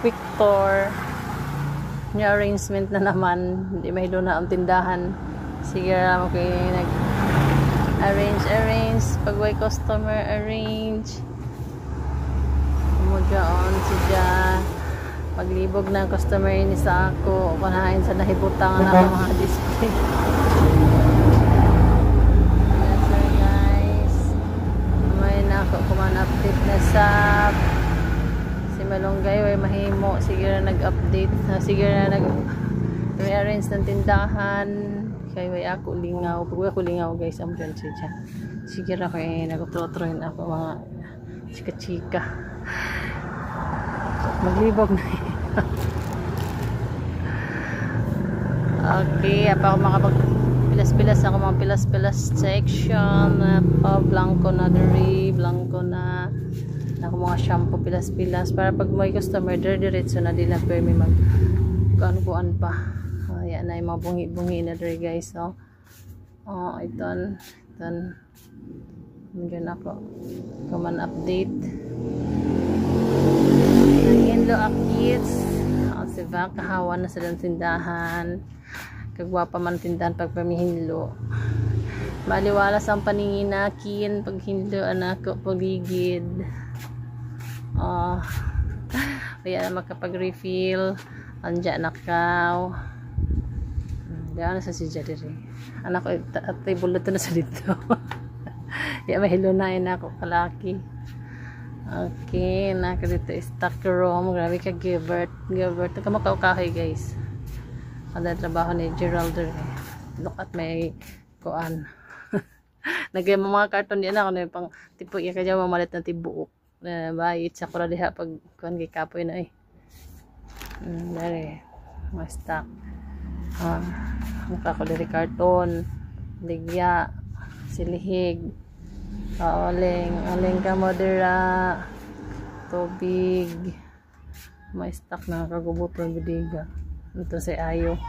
quick tour. New arrangement na naman. Hindi mahilo na ang tindahan. Sige lang ako arrange. Pag may customer, arrange. Mudyaon siya. Maglibog na customer ni sa ako. Kunain sa nahibutang na mga display. Yes sir guys. May nako kuman update na sa si Malunggay way mahimo. Sige na nag-update. Sige na nag-rearrange ng tindahan. Kaya way ako lingaw. Pag ako lingaw guys, ang dyan siya. Sige na ko nag-trotro ako mga chika-chika. Maglibog na okay, apa ako makapag-pilas-pilas ako mga pilas-pilas section. Blanco na diri, blanco na ako mga shampoo pilas-pilas para pag may customer diretso na dila pero may mag kuan pa. Ayan na yung mga bungi-bungi na diri guys. So, iton medyo ako kuman update ng Hinlo Kids. Si Vac kahawa na sa tindahan, kagwapa man tindahan pag pamihinlo, maliwalas ang paninginakin pag hinlo anak ko paligid. Kaya na makapag-refill andyan nakaw. Diyan na sa si Jadiri anak ko at bulot na sa dito. Kaya mahilo na ako kalaki. Okay, naka dito stock room. Grabe ka Gilbert nagkamakaukahay guys. Ang trabaho ni Geraldo look at may kuan. Nagyan mga karton diyan ako na pang tipo iya kaya mamalit na tibuok na bayit sa kura diha pag kuan kay kapoy na dali mga stock. Mukha ko diri karton ligya silihig. Aling ka modera tubig may stock na kagubot ng bidiga ito si Ayo